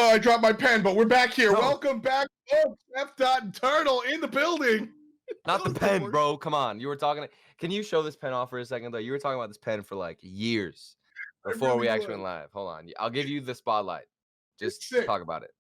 Oh, I dropped my pen, but we're back here. No. Welcome back, folks. F. and Turtle in the building. Not the pen, bro. Come on. You were talking. Can you show this pen off for a second, though? You were talking about this pen for like years before we actually went live. Hold on. I'll give you the spotlight. Just talk about it.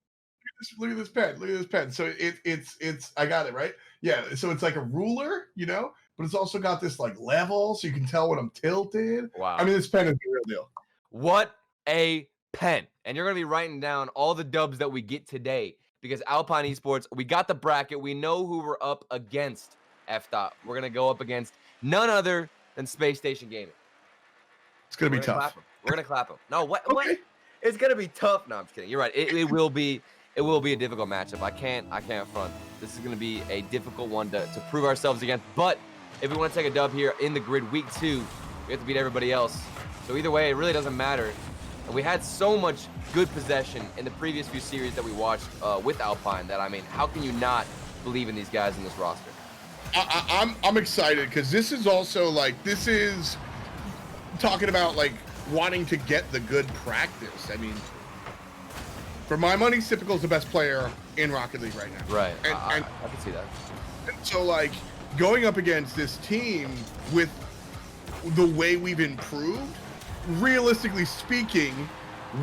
Look at this pen. Look at this pen. So it's. I got it right. Yeah. So it's like a ruler, you know, but it's also got this like level, so you can tell when I'm tilted. Wow. I mean, this pen is the real deal. What a pen! And you're gonna be writing down all the dubs that we get today because Alpine Esports. We got the bracket. We know who we're up against. F. We're gonna go up against none other than Spacestation Gaming. It's gonna be tough. We're gonna clap him. No, what? Okay. What? It's gonna be tough. No, I'm just kidding. You're right. It will be. It will be a difficult matchup. I can't front. This is gonna be a difficult one to prove ourselves against. But if we want to take a dub here in the grid week 2, we have to beat everybody else. So either way, it really doesn't matter. And we had so much good possession in the previous few series that we watched with Alpine that, I mean, how can you not believe in these guys in this roster? I'm excited because this is also like, this is talking about like wanting to get the good practice. I mean, for my money, Sypical's the best player in Rocket League right now. Right, and I can see that. And so like going up against this team with the way we've improved, realistically speaking,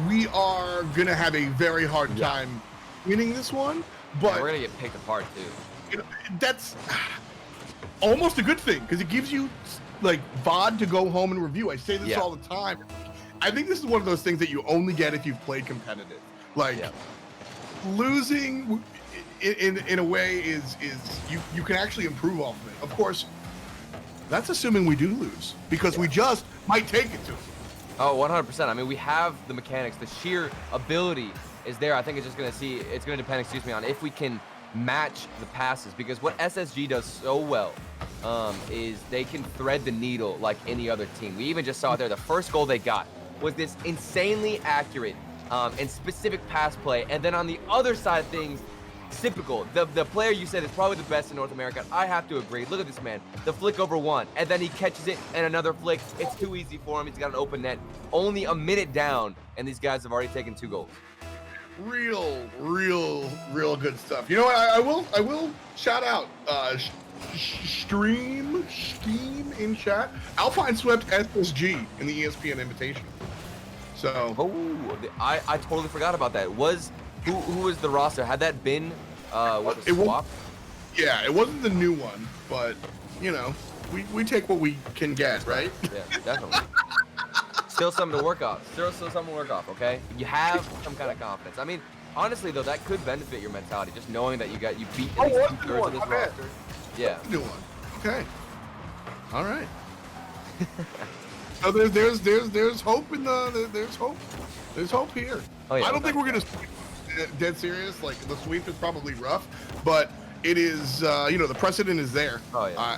we are gonna have a very hard time winning this one. But we're gonna get picked apart too. You know, that's almost a good thing because it gives you like VOD to go home and review. I say this all the time. I think this is one of those things that you only get if you've played competitive. Like losing in a way is you can actually improve off of it. Of course, that's assuming we do lose because we just might take it to them. Oh, 100%. I mean, we have the mechanics. The sheer ability is there. I think it's just going to depend, excuse me, on if we can match the passes. Because what SSG does so well is they can thread the needle like any other team. We even just saw it there. The first goal they got was this insanely accurate and specific pass play. And then on the other side of things, Sypical, the player you said is probably the best in North America. I have to agree. Look at this man. The flick over one, and then he catches it, and another flick. It's too easy for him. He's got an open net. Only a minute down, and these guys have already taken 2 goals. Real good stuff. You know what? I will shout out Stream in chat. Alpine swept SSG in the ESPN Invitational. So I totally forgot about that. Who was the roster? Had that been with the swap? Yeah, it wasn't the new one, but you know, we take what we can get, right? Yeah, definitely. Still something to work off. Still something to work off. Okay, you have some kind of confidence. I mean, honestly though, that could benefit your mentality, just knowing that you beat at least 2/3 of this roster. Yeah. New one. Okay. All right. So there's hope in there's hope. There's hope here. Oh, yeah, I don't think we're gonna. Dead serious, like the sweep is probably rough, but it is you know, the precedent is there. Oh yeah.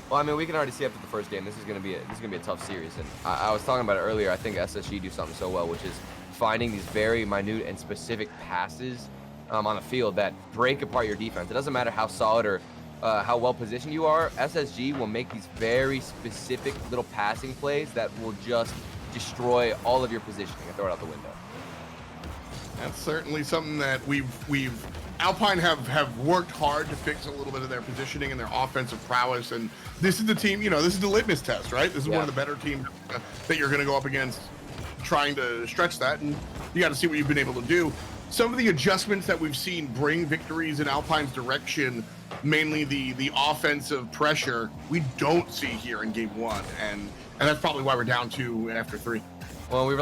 Well, I mean, we can already see after the first game this is gonna be a tough series, and I was talking about it earlier. I think SSG do something so well, which is finding these very minute and specific passes on the field that break apart your defense. It doesn't matter how solid or how well positioned you are. SSG will make these very specific little passing plays that will just destroy all of your positioning and throw it out the window. That's certainly something that Alpine have worked hard to fix a little bit of their positioning and their offensive prowess, and this is the team, you know, this is the litmus test, right? This is one of the better teams that you're going to go up against trying to stretch that, and you got to see what you've been able to do. Some of the adjustments that we've seen bring victories in Alpine's direction, mainly the offensive pressure, we don't see here in game 1, and that's probably why we're down 2 after 3. Well, we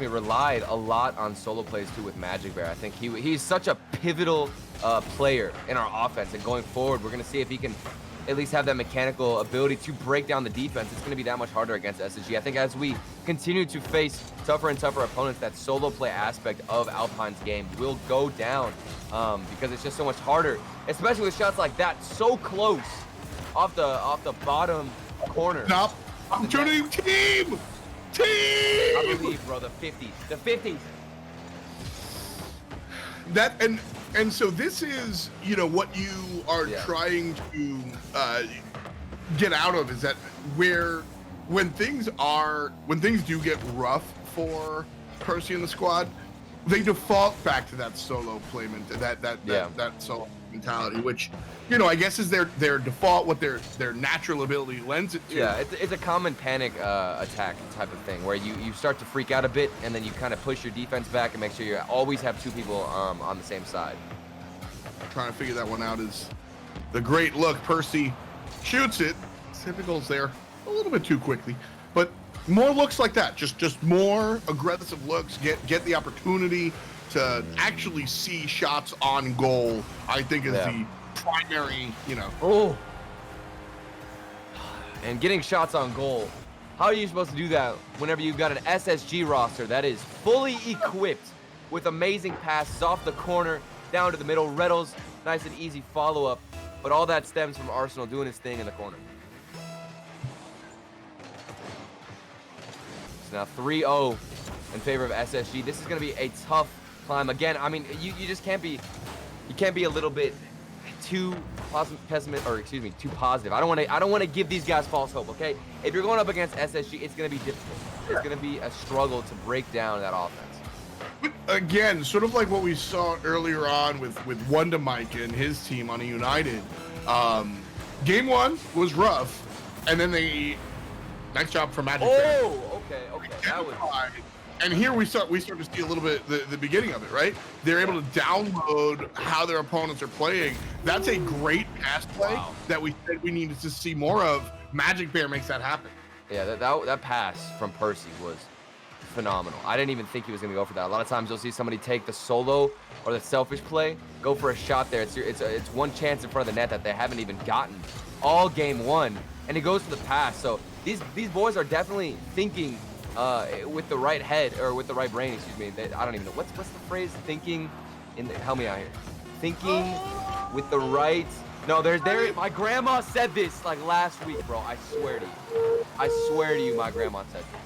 relied a lot on solo plays too with Majicbear. I think he's such a pivotal player in our offense, and going forward, we're going to see if he can at least have that mechanical ability to break down the defense. It's going to be that much harder against SSG. I think as we continue to face tougher and tougher opponents, that solo play aspect of Alpine's game will go down because it's just so much harder, especially with shots like that so close off the bottom corner. Stop! Opportunity team! I believe, bro, the 50s. That and so this is, you know, what you are trying to get out of is that when things do get rough for Percy and the squad, they default back to that solo play that solo mentality, which, you know, I guess is their default, what their natural ability lends it to. Yeah, it's a common panic attack type of thing where you start to freak out a bit and then you kind of push your defense back and make sure you always have 2 people on the same side. Trying to figure that one out is the great look. Percy shoots it. Sypical's there a little bit too quickly, but more looks like that. Just more aggressive looks. Get the opportunity to actually see shots on goal, I think, is the primary, you know. Oh. And getting shots on goal. How are you supposed to do that whenever you've got an SSG roster that is fully equipped with amazing passes off the corner, down to the middle, retals, nice and easy follow-up, but all that stems from Arsenal doing his thing in the corner. It's now 3-0 in favor of SSG. This is going to be a tough climb. Again, I mean, you just can't be a little bit too too positive. I don't want to give these guys false hope, okay? If you're going up against SSG, it's going to be difficult. It's going to be a struggle to break down that offense. Again, sort of like what we saw earlier on with Wonder Mike and his team on a United. Game 1 was rough, and then nice job for Majicbear. Oh, okay. That was. And here we start to see a little bit the beginning of it, right? They're able to download how their opponents are playing. That's a great pass play that we said we needed to see more of. Majicbear makes that happen. Yeah, that pass from Percy was phenomenal. I didn't even think he was going to go for that. A lot of times you'll see somebody take the solo or the selfish play, go for a shot there. It's one chance in front of the net that they haven't even gotten all game 1, and he goes for the pass. So these boys are definitely thinking with the right head, or with the right brain, excuse me. I don't even know what's the phrase. Thinking help me out here. Thinking with the right. No, my grandma said this like last week, bro. I swear to you, my grandma said this.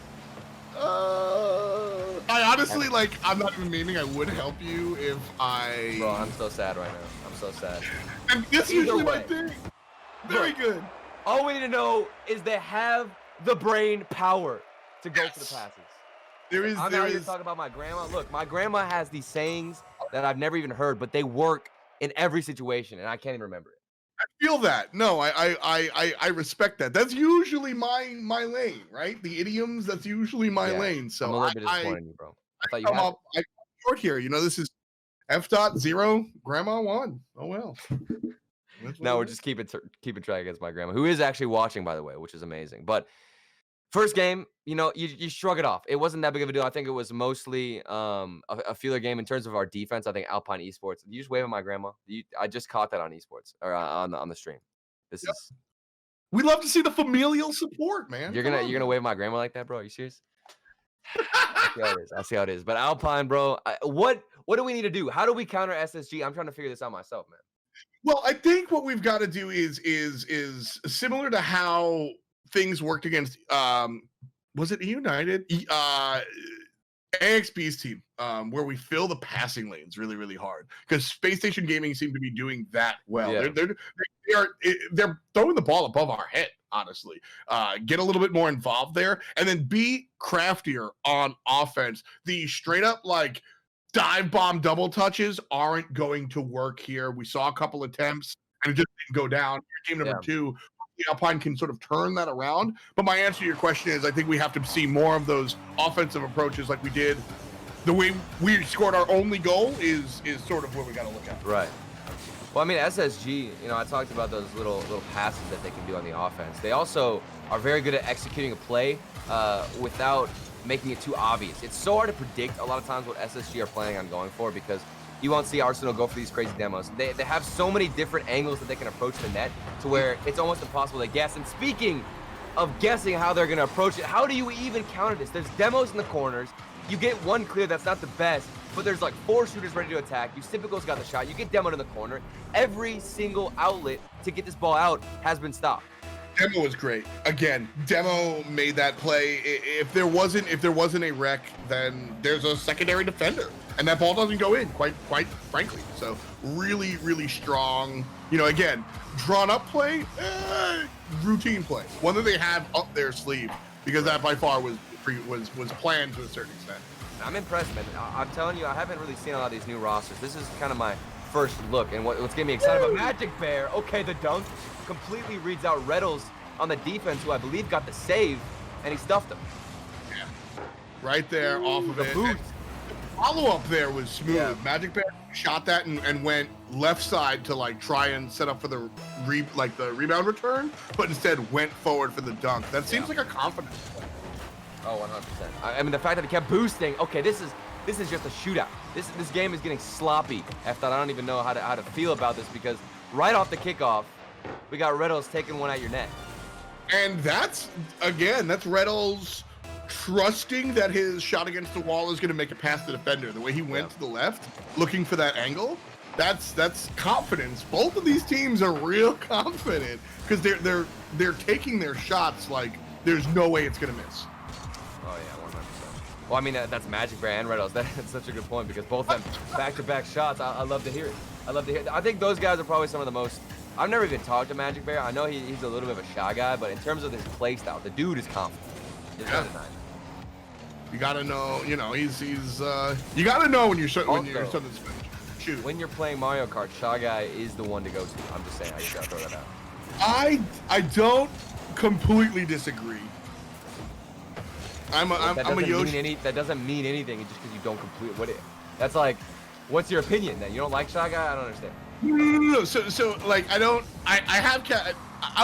I honestly, like, I'm not even meaning I would help you if I... Bro, I'm so sad right now. I'm so sad. And that's usually my thing. Very good. All we need to know is they have the brain power to go for the passes. I'm not here talking about my grandma. Look, my grandma has these sayings that I've never even heard, but they work in every situation, and I can't even remember it. I feel that. No, I respect that. That's usually my lane, right? The idioms, that's usually my lane. So I'm a little bit disappointed in you, bro. I thought you come had up short here. You know, this is F.0, Grandma 1. Oh well. No, we're just keeping track against my grandma, who is actually watching, by the way, which is amazing. But first game, you know, you shrug it off. It wasn't that big of a deal. I think it was mostly a feeler game in terms of our defense. I think Alpine Esports. Did you just wave at my grandma? I just caught that on esports, or on the stream. This is. We love to see the familial support, man. You're gonna wave at my grandma like that, bro? Are you serious? I see how it is. But Alpine, bro, what do we need to do? How do we counter SSG? I'm trying to figure this out myself, man. Well, I think what we've got to do is similar to how things worked against was it United? AxB's team, where we fill the passing lanes really, really hard, because Spacestation Gaming seemed to be doing that well. Yeah. They're throwing the ball above our head, honestly. Get a little bit more involved there, and then be craftier on offense. The straight up like dive bomb double touches aren't going to work here. We saw a couple attempts and it just didn't go down. Game number 2. Alpine can sort of turn that around. But my answer to your question is I think we have to see more of those offensive approaches like we did. The way we scored our only goal is sort of what we got to look at. Right. Well, I mean, SSG, you know, I talked about those little passes that they can do on the offense. They also are very good at executing a play without making it too obvious. It's so hard to predict a lot of times what SSG are planning on going for, because you won't see Arsenal go for these crazy demos. They have so many different angles that they can approach the net to where it's almost impossible to guess. And speaking of guessing how they're going to approach it, how do you even counter this? There's demos in the corners. You get one clear that's not the best, but there's like 4 shooters ready to attack. Sypical's got the shot. You get demoed in the corner. Every single outlet to get this ball out has been stopped. Demo was great. Again, Demo made that play. If there wasn't a wreck, then there's a secondary defender, and that ball doesn't go in, quite frankly. So really, really strong. You know, again, drawn up play, routine play, one that they have up their sleeve, because that by far was planned to a certain extent. I'm impressed, man. I'm telling you, I haven't really seen a lot of these new rosters. This is kind of my first look, and what's getting me excited about Majicbear. Okay, the dunk completely reads out retals on the defense, who I believe got the save, and he stuffed him. Yeah. Right there, off of the it. boost. Follow-up there was smooth. Yeah. Majicbear shot that and went left side to like try and set up for the rebound return, but instead went forward for the dunk. That seems like a confidence play. Oh, 100%. I mean, the fact that he kept boosting. Okay, this is just a shootout. This game is getting sloppy. After I don't even know how to feel about this, because right off the kickoff, we got retals taking one at your net. And that's retals trusting that his shot against the wall is going to make it past the defender. The way he went to the left, looking for that angle, that's confidence. Both of these teams are real confident because they're taking their shots like there's no way it's going to miss. Oh yeah, 100%. Well, I mean that's Majicbear and retals. That's such a good point, because both of them back-to-back shots. I love to hear it. I love to hear it. I think those guys are probably some of the most. I've never even talked to Majicbear. I know he's a little bit of a shy guy, but in terms of his play style, the dude is confident. It's really nice. You gotta know, you know, he's you gotta know when you're something shoot. When you're playing Mario Kart, Shy Guy is the one to go to. I'm just saying, I just gotta throw that out. I don't completely disagree. I'm a Yoshi. That doesn't mean anything just because you don't complete that's like, what's your opinion then? You don't like Shy Guy? I don't understand. No. So like I'm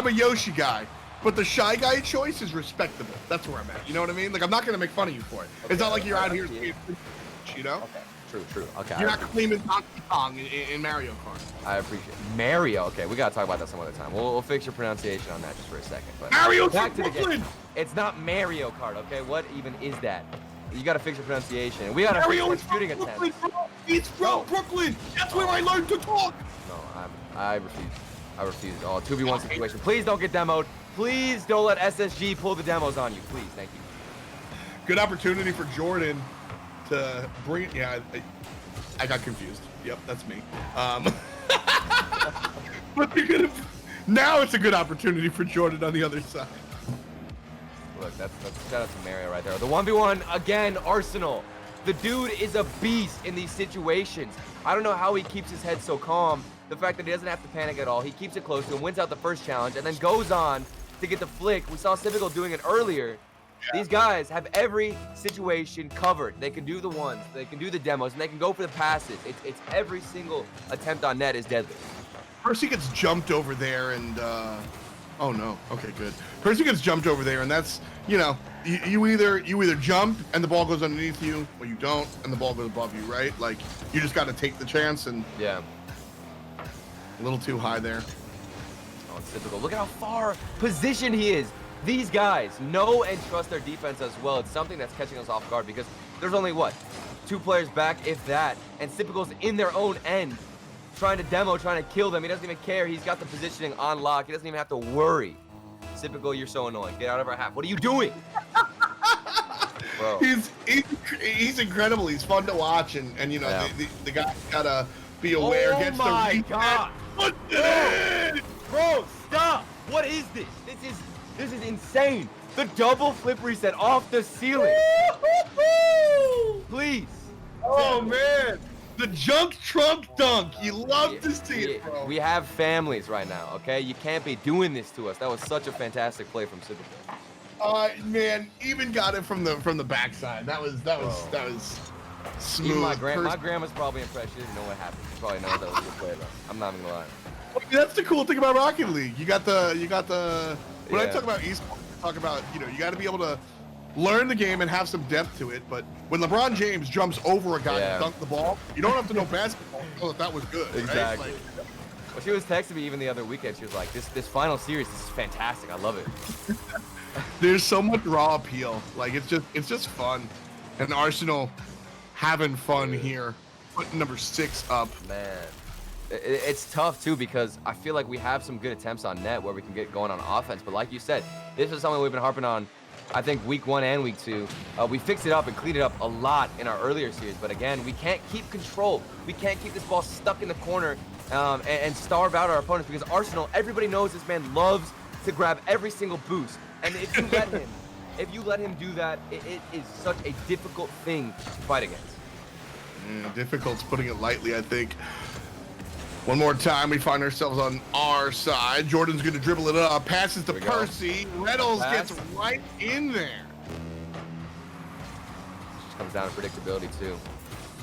a Yoshi guy. But the Shy Guy choice is respectable. That's where I'm at. You know what I mean? Like, I'm not going to make fun of you for it. Okay, it's not like you're out here, you know? Okay, true. Okay. You're not claiming Donkey Kong in Mario Kart. I appreciate it. Mario. Okay, we got to talk about that some other time. We'll fix your pronunciation on that just for a second. But Mario back to the game. It's not Mario Kart, okay? What even is that? You got to fix your pronunciation. We got to fix our shooting attempts. It's from Brooklyn. That's where I learned to talk. No, I refuse. I refuse. Oh, 2v1 situation. Please don't get demoed. Please don't let SSG pull the demos on you. Please, thank you. Good opportunity for Jordan to bring. Yeah, I got confused. Yep, that's me. But now it's a good opportunity for Jordan on the other side. Look, that's shout out to Mario right there. The 1v1 again, Arsenal. The dude is a beast in these situations. I don't know how he keeps his head so calm. The fact that he doesn't have to panic at all. He keeps it close to him, wins out the first challenge, and then goes on to get the flick. We saw Sypical doing it earlier. Yeah. These guys have every situation covered. They can do the ones, they can do the demos, and they can go for the passes. It's every single attempt on net is deadly. Percy gets jumped over there, and oh no. Okay, good. Percy gets jumped over there, and that's, you know, you either jump and the ball goes underneath you, or you don't and the ball goes above you, right? Like, you just got to take the chance. And yeah. A little too high there. Oh, it's typical. Look at how far positioned he is. These guys know and trust their defense as well. It's something that's catching us off guard, because there's only, what, 2 players back, if that, and Sypical's in their own end, trying to demo, trying to kill them. He doesn't even care. He's got the positioning on lock. He doesn't even have to worry. Sypical, you're so annoying. Get out of our half. What are you doing? Bro. He's incredible. He's fun to watch, and you know, yeah. the guy gotta be aware. Oh my God. Bro, stop! What is this? This is insane. The double flip reset off the ceiling. Please. Oh man, the junk trunk dunk. You love to see it, bro. We have families right now, okay? You can't be doing this to us. That was such a fantastic play from Sypical. Man, even got it from the backside. That was smooth. Even my grandma's probably impressed. She didn't know what happened. She probably knows that was a good play though. I'm not even gonna lie. That's the cool thing about Rocket League. You got the. When I talk about esports, I talk about, you know, you got to be able to learn the game and have some depth to it. But when LeBron James jumps over a guy to dunk the ball, you don't have to know basketball to know that was good. Exactly. Right? Like, well, she was texting me even the other weekend. She was like, "This final series, this is fantastic. I love it." There's so much raw appeal. Like, it's just fun, and Arsenal having fun here, putting number 6 up. Man, it's tough too, because I feel like we have some good attempts on net where we can get going on offense. But like you said, this is something we've been harping on, I think, week 1 and week 2. We fixed it up and cleaned it up a lot in our earlier series. But again, we can't keep control. We can't keep this ball stuck in the corner and starve out our opponents, because Arsenal, everybody knows this man loves to grab every single boost. And if you let him if you let him do that, it is such a difficult thing to fight against. Difficult's putting it lightly, I think. One more time, we find ourselves on our side. Jordan's going to dribble it up, passes to Percy. Retals gets right in there. Just comes down to predictability, too.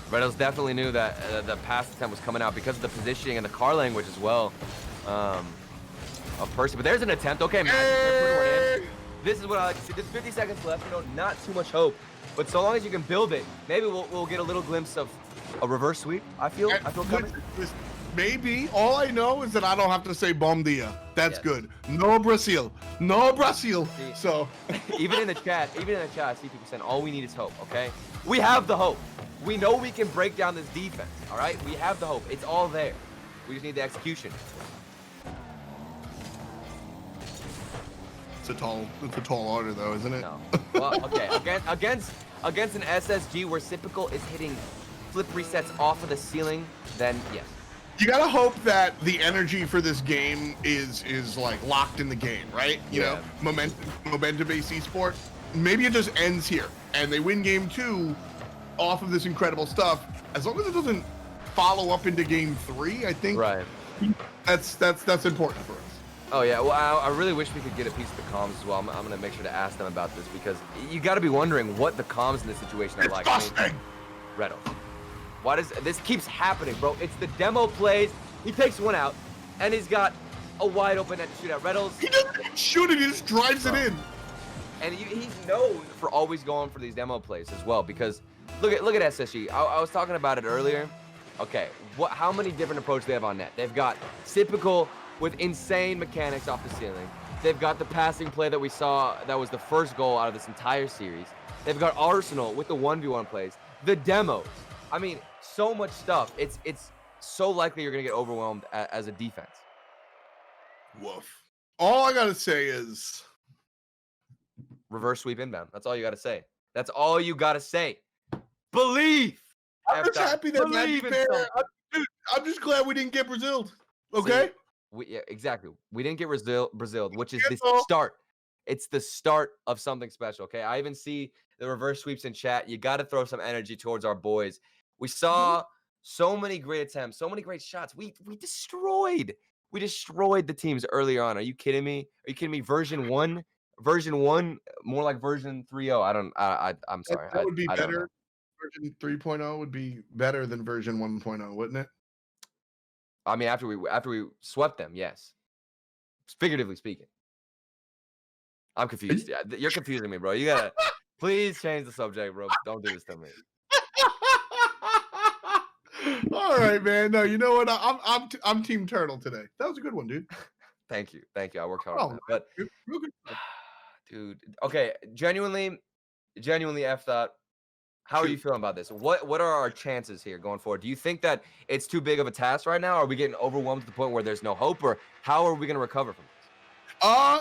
Retals definitely knew that the pass attempt was coming out because of the positioning and the car language as well of Percy. But there's an attempt. Okay, man. This is what I like to see. There's 50 seconds left. You know, not too much hope. But so long as you can build it, maybe we'll get a little glimpse of a reverse sweep. I feel coming. Maybe. All I know is that I don't have to say bom dia. That's good. No Brazil. No Brazil. See, so even in the chat, I see people saying all we need is hope. Okay, we have the hope. We know we can break down this defense. All right, we have the hope. It's all there. We just need the execution. It's a tall order, though, isn't it? No. Well, okay. Against an SSG where Sypical is hitting flip resets off of the ceiling, then yes. You gotta hope that the energy for this game is like locked in the game, right? You know, momentum-based esport. Maybe it just ends here, and they win game 2 off of this incredible stuff. As long as it doesn't follow up into game 3, I think that's important for us. Oh yeah, well I really wish we could get a piece of the comms as well. I'm gonna make sure to ask them about this because you got to be wondering what the comms in this situation are like. Retals. Why does this keeps happening, bro? It's the demo plays. He takes one out, and he's got a wide open net to shoot at. Retals. He doesn't even shoot it. He just drives it in. And he's known for always going for these demo plays as well because look at SSG. I was talking about it earlier. Okay, how many different approaches they have on net? They've got Sypical with insane mechanics off the ceiling. They've got the passing play that we saw that was the first goal out of this entire series. They've got Arsenal with the 1v1 plays, the demos. I mean, so much stuff. It's so likely you're gonna get overwhelmed as a defense. Woof. All I gotta say is reverse sweep inbound. That's all you gotta say. That's all you gotta say. Believe. I'm just happy that Majicbear. I'm just glad we didn't get Brazil. Okay. See, exactly. We didn't get Brazil, which is the start. It's the start of something special. Okay. I even see the reverse sweeps in chat. You got to throw some energy towards our boys. We saw so many great attempts, so many great shots. We destroyed the teams earlier on. Are you kidding me? Are you kidding me? Version 1, more like version 3.0. I'm sorry. That would be better. Version 3.0 would be better than version 1.0, wouldn't it? I mean, after we swept them, yes. Figuratively speaking. I'm confused. Yeah, you're confusing me, bro. You gotta please change the subject, bro. Don't do this to me. All right, man. No, you know what? I'm Team Turtle today. That was a good one, dude. Thank you. I worked hard on that. But dude, okay, genuinely F thought. How are you feeling about this? What are our chances here going forward? Do you think that it's too big of a task right now? Are we getting overwhelmed to the point where there's no hope, or how are we going to recover from this?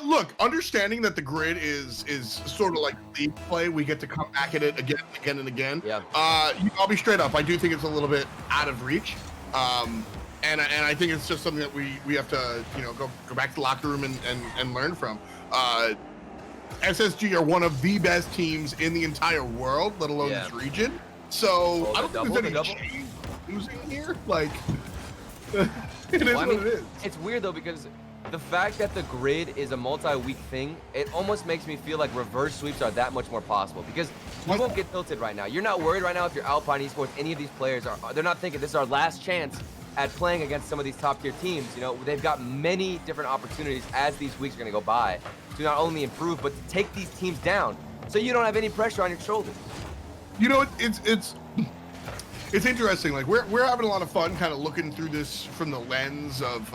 Look, understanding that the grid is sort of like league play, we get to come back at it again and again. Yeah. I'll be straight up. I do think it's a little bit out of reach. And I think it's just something that we have to, go back to the locker room and learn from. SSG are one of the best teams in the entire world, let alone this region. So I don't think there's any shame losing here. Like, it is what it is. It's weird though because the fact that the grid is a multi-week thing, it almost makes me feel like reverse sweeps are that much more possible because you won't get tilted right now. You're not worried right now if you're Alpine Esports, any of these players they're not thinking this is our last chance at playing against some of these top tier teams. They've got many different opportunities as these weeks are going to go by to not only improve, but to take these teams down so you don't have any pressure on your shoulders. It's interesting. Like we're having a lot of fun kind of looking through this from the lens of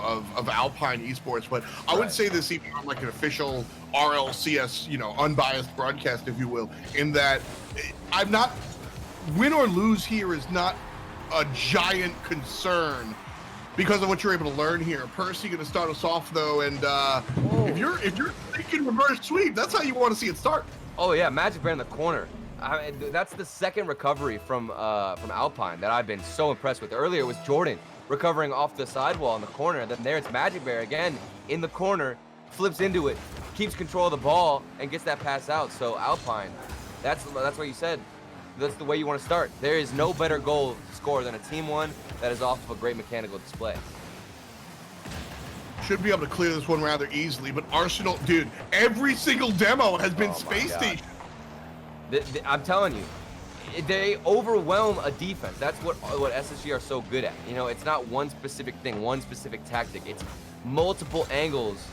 Alpine Esports, but I wouldn't say this even on like an official RLCS, unbiased broadcast, if you will, in that I'm not win or lose here is not a giant concern because of what you're able to learn here. Percy going to start us off though, and if you're thinking reverse sweep, that's how you want to see it start. Oh yeah, Majicbear in the corner. That's the second recovery from Alpine that I've been so impressed with. Earlier was Jordan recovering off the sidewall in the corner, and then there it's Majicbear again in the corner, flips into it, keeps control of the ball and gets that pass out. So Alpine, that's what you said. That's the way you want to start. There is no better goal scorer than a team one that is off of a great mechanical display. Should be able to clear this one rather easily, but Arsenal, dude, every single demo has been Space Station. I'm telling you, they overwhelm a defense. That's what SSG are so good at. You know, it's not one specific thing, one specific tactic. It's multiple angles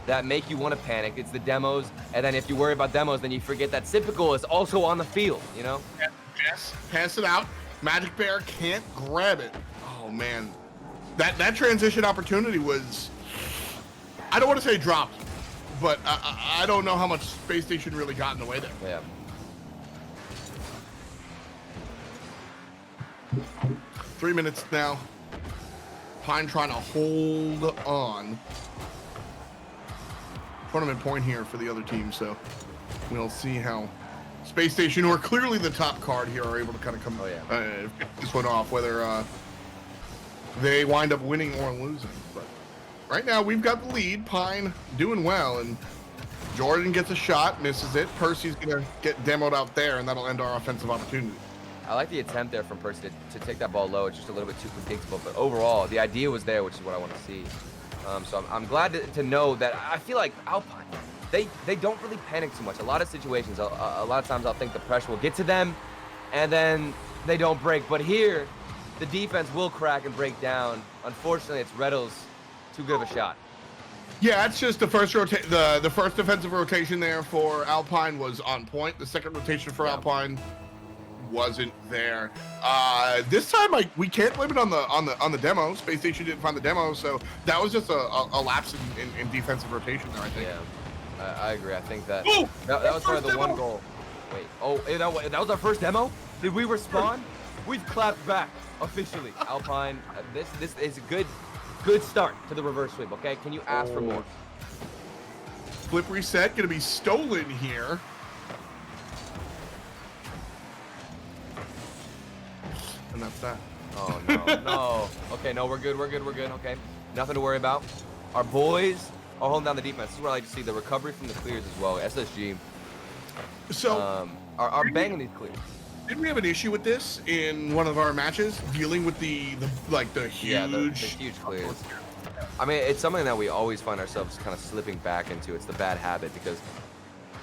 that make you want to panic. It's the demos, and then if you worry about demos, then you forget that Sypical is also on the field, you know? Yes, pass it out. Majicbear can't grab it. Oh, man. That transition opportunity was, I don't want to say dropped, but I don't know how much Space Station really got in the way there. Yeah. Three minutes now. Pine trying to hold on. Tournament point here for the other team, so we'll see how Space Station, who are clearly the top card here, are able to kind of come get this one off, whether they wind up winning or losing. But right now, we've got the lead. Pine doing well, and Jordan gets a shot, misses it. Percy's going to get demoed out there, and that'll end our offensive opportunity. I like the attempt there from Percy to take that ball low. It's just a little bit too predictable, but overall, the idea was there, which is what I want to see. So I'm glad to know that. I feel like Alpine, they don't really panic too much. A lot of situations, a lot of times I'll think the pressure will get to them, and then they don't break. But here, the defense will crack and break down. Unfortunately, it's retals too good of a shot. Yeah, it's just the first the first defensive rotation there for Alpine was on point. The second rotation for Alpine wasn't there. This time, like, we can't blame it on the demo. Space Station didn't find the demo, so that was just a lapse in defensive rotation there, I think. Yeah, I agree. I think that that was probably the one goal. Wait, that was our first demo? Did we respond? We've clapped back officially. Alpine, this is a good start to the reverse sweep. Okay, can you ask for more? Flip reset gonna be stolen here. And that's that. Oh, no. Okay, no, we're good. Okay, nothing to worry about. Our boys are holding down the defense. This is where I like to see the recovery from the clears as well. SSG are banging these clears. Didn't we have an issue with this in one of our matches, dealing with the huge huge clears? I mean, it's something that we always find ourselves kind of slipping back into. It's the bad habit, because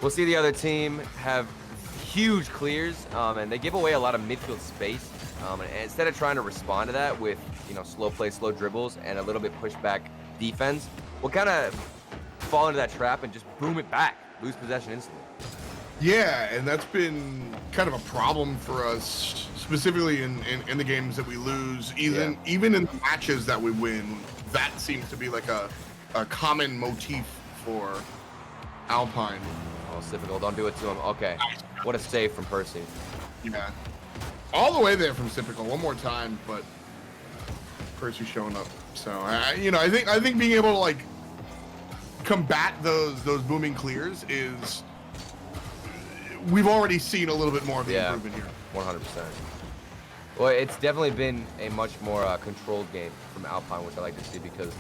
we'll see the other team have huge clears, and they give away a lot of midfield space. And instead of trying to respond to that with, slow play, slow dribbles, and a little bit pushback defense, we'll kind of fall into that trap and just boom it back, lose possession instantly. Yeah, and that's been kind of a problem for us, specifically in the games that we lose. Even in the matches that we win, that seems to be like a common motif for Alpine. Oh, Sypical, don't do it to him. Okay, what a save from Percy. Yeah. All the way there from Sypical, one more time, but Percy showing up. So I think being able to like combat those booming clears is, we've already seen a little bit more of the improvement here. 100%. Well, it's definitely been a much more controlled game from Alpine, which I like to see, because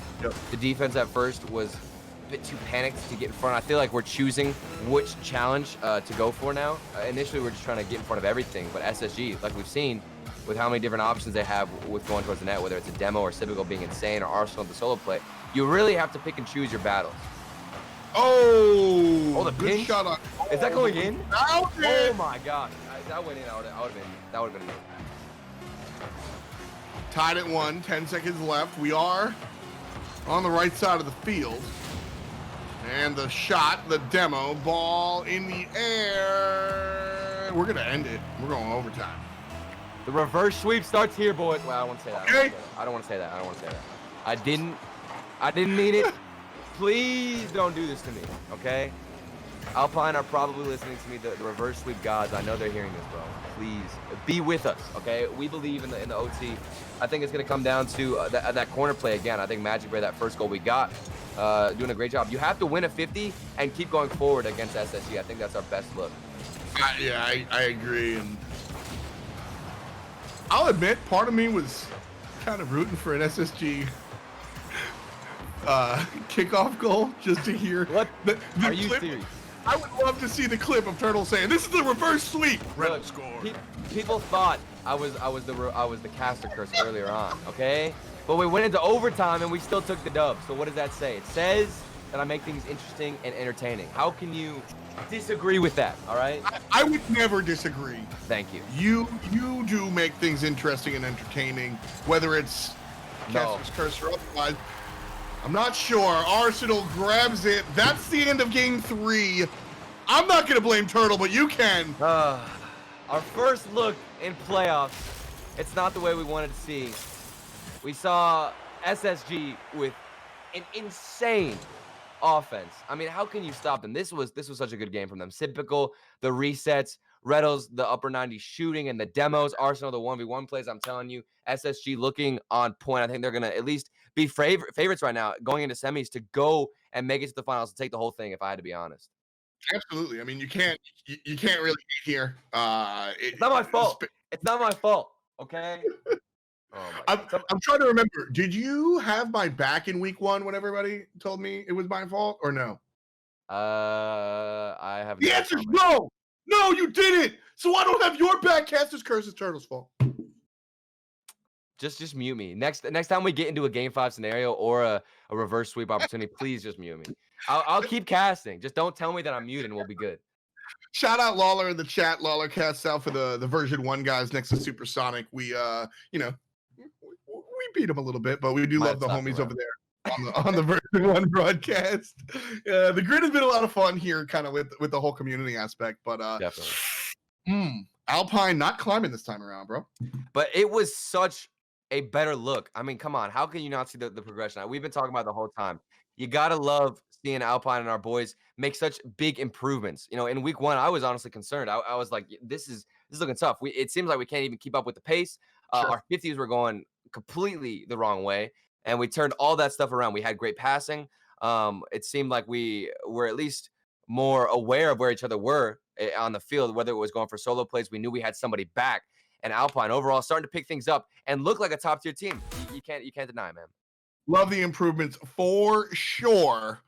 the defense at first was a bit too panicked to get in front. I feel like we're choosing which challenge to go for now. Initially, we're just trying to get in front of everything, but SSG, like we've seen, with how many different options they have with going towards the net, whether it's a demo or Sypical being insane or Arsenal the solo play, you really have to pick and choose your battles. Oh, the good pinch shot on. Is that going in? Oh my gosh, that went in. That would have been me. Tied at 1, 10 seconds left. We are on the right side of the field. And the shot, the demo, ball in the air. We're going to end it. We're going overtime. The reverse sweep starts here, boys. Well, I don't want to say that. Okay. I don't want to say that. I didn't mean it. Please don't do this to me, okay? Alpine are probably listening to me, the reverse sweep gods. I know they're hearing this, bro. Please be with us, okay? We believe in the OT. I think it's going to come down to that corner play again. I think Majicbear, that first goal we got, doing a great job. You have to win a 50 and keep going forward against SSG. I think that's our best look. I agree. And I'll admit, part of me was kind of rooting for an SSG kickoff goal just to hear What? the Are you clip. serious? I would love to see the clip of Turtle saying, "This is the reverse sweep." Red Look, score. People thought I was the caster curse earlier on, okay? But we went into overtime and we still took the dub. So what does that say? It says that I make things interesting and entertaining. How can you disagree with that? All right? I would never disagree. Thank you. You do make things interesting and entertaining, whether it's No. Caster's Curse or otherwise. I'm not sure. Arsenal grabs it. That's the end of game 3. I'm not going to blame Turtle, but you can. Our first look in playoffs, it's not the way we wanted to see. We saw SSG with an insane offense. I mean, how can you stop them? This was such a good game from them. Sypical, the resets, retals, the upper 90 shooting, and the demos. Arsenal, the 1v1 plays. I'm telling you, SSG looking on point. I think they're gonna at least be favorites right now going into semis to go and make it to the finals and take the whole thing. If I had to be honest. Absolutely. I mean, you can't really hate here. It's not my fault. It's not my fault. Okay. Oh my God. I'm trying to remember. Did you have my back in week 1 when everybody told me it was my fault, or no? I have. The answer's no. No, you didn't. So I don't have your back. Caster's Curse is Turtle's fault. Just mute me. Next time we get into a game 5 scenario or a reverse sweep opportunity, please just mute me. I'll keep casting. Just don't tell me that I'm muted and we'll be good. Shout out Lawler in the chat. Lawler casts out for the version 1 guys next to Supersonic. We we beat them a little bit, but we do love the homies over there on the version 1 broadcast. The grid has been a lot of fun here, kind of with the whole community aspect. But Definitely. Alpine not climbing this time around, bro. But it was such a better look. I mean, come on. How can you not see the progression? We've been talking about it the whole time. You got to love seeing Alpine and our boys make such big improvements. You know, in week 1, I was honestly concerned. I was like, this is looking tough. It seems like we can't even keep up with the pace. Sure. Our 50s were going completely the wrong way, and we turned all that stuff around. We had great passing. It seemed like we were at least more aware of where each other were on the field, whether it was going for solo plays. We knew we had somebody back. And Alpine overall starting to pick things up and look like a top tier team. You can't deny, man. Love the improvements for sure.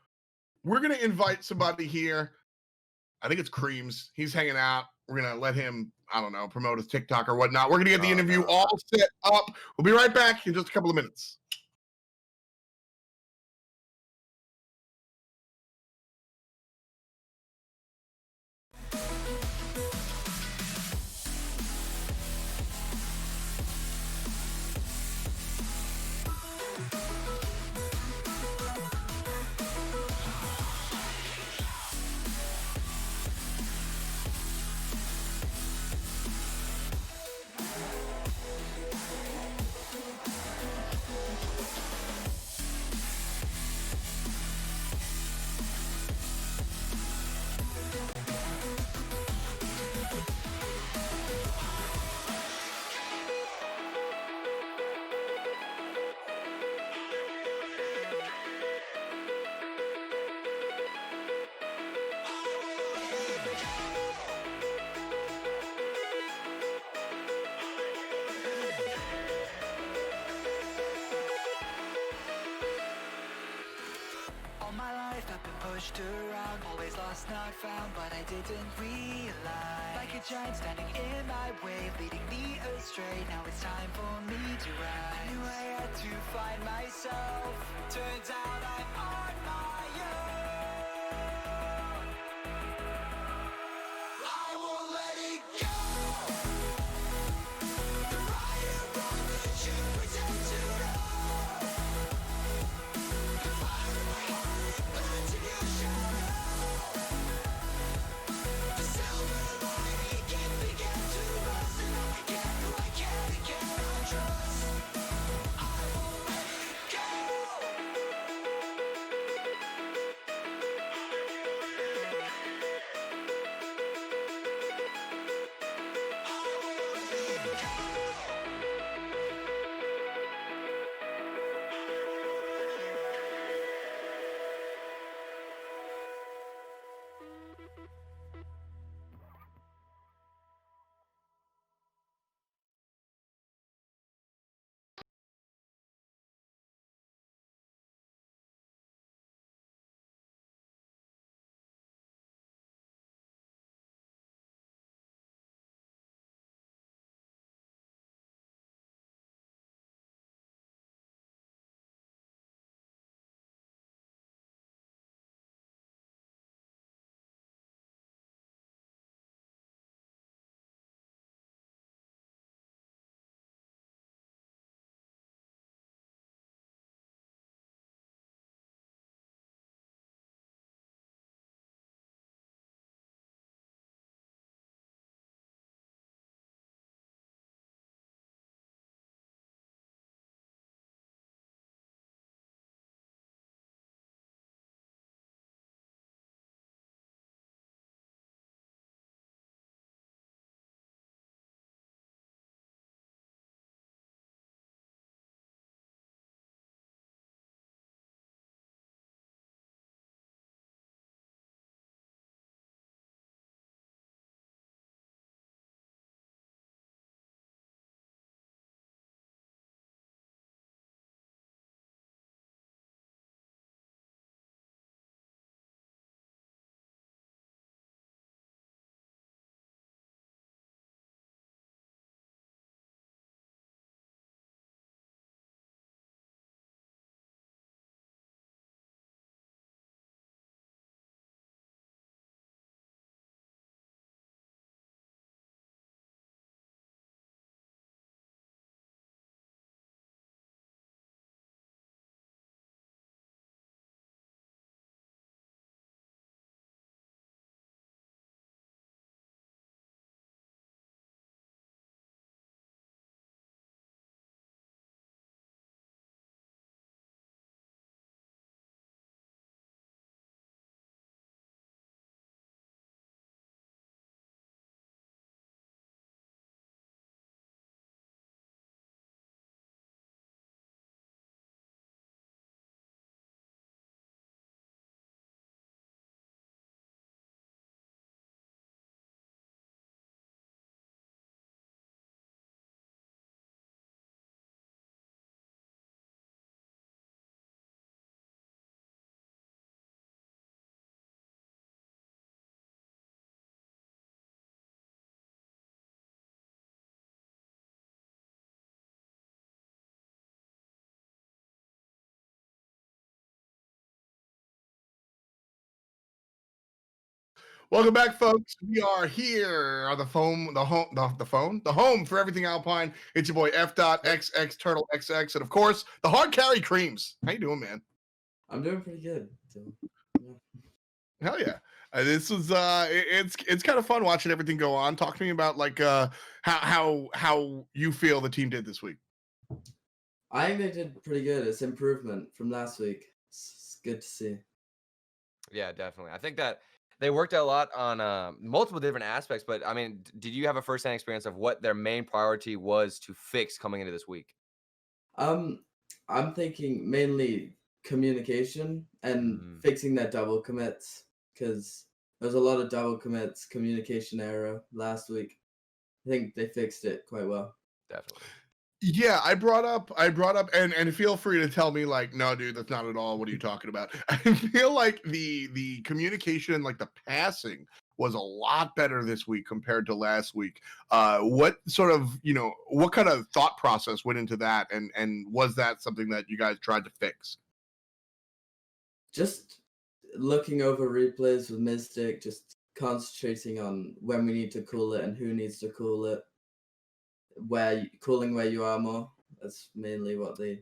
We're gonna invite somebody here. I think it's Creamz. He's hanging out. We're gonna let him, I don't know, promote his TikTok or whatnot. We're gonna get the interview all set up. We'll be right back in just a couple of minutes. Pushed around, always lost, not found, but I didn't realize. Like a giant standing in my way, leading me astray. Now it's time for me to rise. I knew I had to find myself. Turns out I'm on my own. I won't let it go. The right and wrong that you pretend to know. The fire in my heart ignites in your shadow. The silver lining it began to rust, and now I get who I cannot trust. I won't let it go. Welcome back, folks. We are here on the phone, the home for everything Alpine. It's your boy F.XX Turtle XX, and of course, the hard carry Creamz. How you doing, man? I'm doing pretty good. So, yeah. Hell yeah! This was it's kind of fun watching everything go on. Talk to me about like how you feel the team did this week. I think they did pretty good. It's improvement from last week. It's good to see. Yeah, definitely. I think that they worked a lot on multiple different aspects, but I mean, did you have a first-hand experience of what their main priority was to fix coming into this week? I'm thinking mainly communication and fixing their double commits, because there was a lot of double commits, communication error last week. I think they fixed it quite well. Definitely. Yeah, I brought up, and feel free to tell me like, no, dude, that's not at all. What are you talking about? I feel like the communication and like the passing was a lot better this week compared to last week. What sort of, what kind of thought process went into that, and was that something that you guys tried to fix? Just looking over replays with Miztik, just concentrating on when we need to cool it and who needs to cool it. Cooling where you are more. That's mainly what they.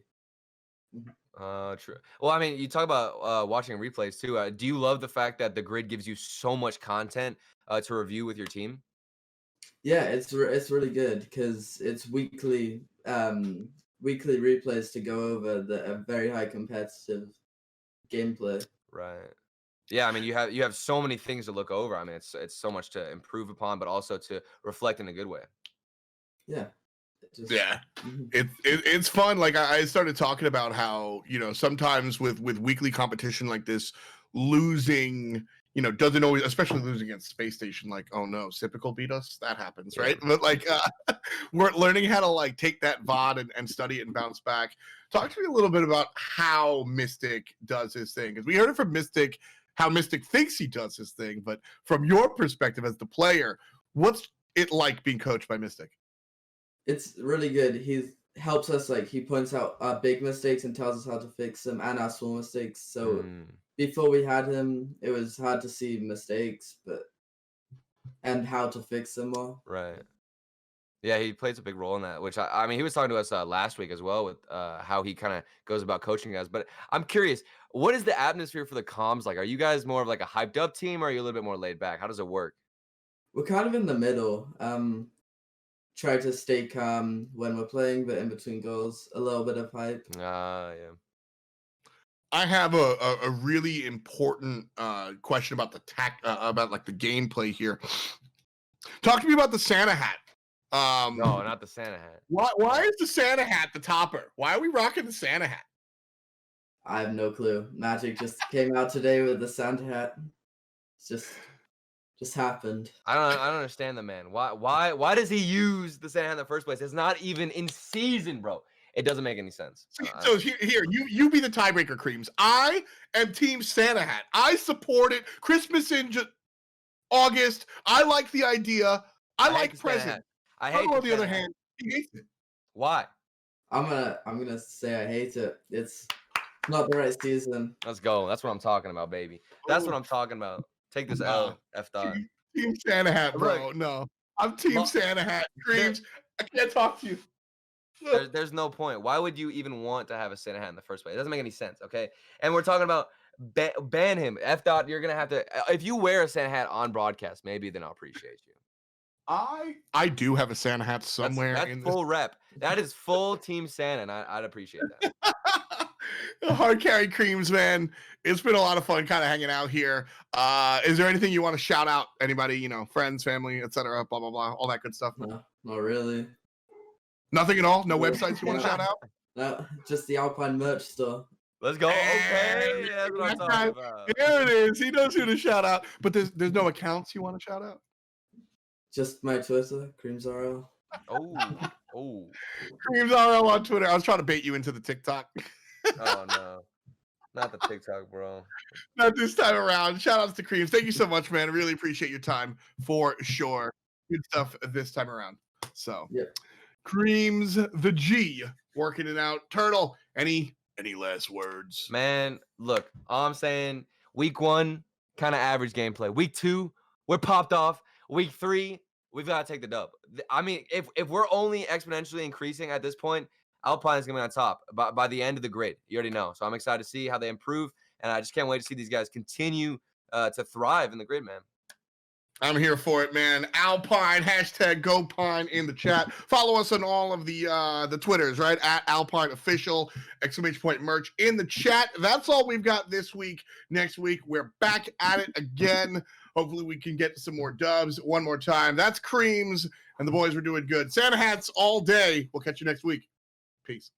True. Well, I mean, you talk about watching replays too. Do you love the fact that the grid gives you so much content to review with your team? Yeah, it's really good because it's weekly replays to go over the very high competitive gameplay. Right. Yeah, I mean, you have so many things to look over. I mean, it's so much to improve upon, but also to reflect in a good way. Yeah. It's fun. Like I started talking about how, sometimes with weekly competition like this, losing, doesn't always, especially losing against Space Station, like, oh no, Sypical beat us. That happens, right? But like we're learning how to like take that VOD and study it and bounce back. Talk to me a little bit about how Miztik does his thing. Because we heard it from Miztik, how Miztik thinks he does his thing, but from your perspective as the player, what's it like being coached by Miztik? It's really good. He helps us, like, he points out our big mistakes and tells us how to fix them, and our small mistakes. So before we had him, it was hard to see mistakes, and how to fix them all. Right. Yeah, he plays a big role in that, which I mean, he was talking to us last week as well with how he kind of goes about coaching guys. But I'm curious, what is the atmosphere for the comms like? Are you guys more of like a hyped up team, or are you a little bit more laid back? How does it work? We're kind of in the middle. Try to stay calm when we're playing, but in between goals, a little bit of hype. Yeah. I have a really important question about the about like the gameplay here. Talk to me about the Santa hat. No, not the Santa hat. Why is the Santa hat the topper? Why are we rocking the Santa hat? I have no clue. Magic just came out today with the Santa hat. It's just happened. I don't understand the man. Why does he use the Santa hat in the first place? It's not even in season, bro. It doesn't make any sense. So here, you be the tiebreaker, Creamz. I am Team Santa hat. I support it. Christmas in August. I like the idea. I like presents. I hate on the other hand, he hates it. Why? I'm gonna say I hate it. It's not the right season. Let's go. That's what I'm talking about, baby. That's what I'm talking about. Take this L, F dot. Team Santa hat, bro. Look, no, I'm Team Santa hat. Creamz, I can't talk to you. There's no point. Why would you even want to have a Santa hat in the first place? It doesn't make any sense, okay? And we're talking about ban him. F dot, you're going to have to, if you wear a Santa hat on broadcast, maybe then I'll appreciate you. I do have a Santa hat somewhere. That's full rep. That is full Team Santa, and I'd appreciate that. Hard carry Creamz, man. It's been a lot of fun kind of hanging out here. Is there anything you want to shout out? Anybody, friends, family, etc., blah, blah, blah, all that good stuff? No, not really. Nothing at all? No websites you want to shout out? No, just the Alpine merch store. Let's go. Okay. Yeah, that's what I'm talking about. There it is. He knows who to shout out. But there's no accounts you want to shout out? Just my Twitter, Creamz RL. Oh. Creamz RL on Twitter. I was trying to bait you into the TikTok. Oh, no. Not the TikTok, bro. Not this time around. Shout outs to Creamz. Thank you so much, man. I really appreciate your time for sure. Good stuff this time around. So, yep. Creamz the G working it out. Turtle, any last words? Man, look, all I'm saying, week 1, kind of average gameplay. Week 2, we're popped off. Week 3, we've got to take the dub. I mean, if we're only exponentially increasing at this point, Alpine is going to be on top by the end of the grid. You already know. So I'm excited to see how they improve, and I just can't wait to see these guys continue to thrive in the grid, man. I'm here for it, man. Alpine, hashtag GoPine in the chat. Follow us on all of the Twitters, right? At Alpine Official, ! merch in the chat. That's all we've got this week. Next week, we're back at it again. Hopefully we can get some more dubs one more time. That's Creamz, and the boys were doing good. Santa hats all day. We'll catch you next week. Peace.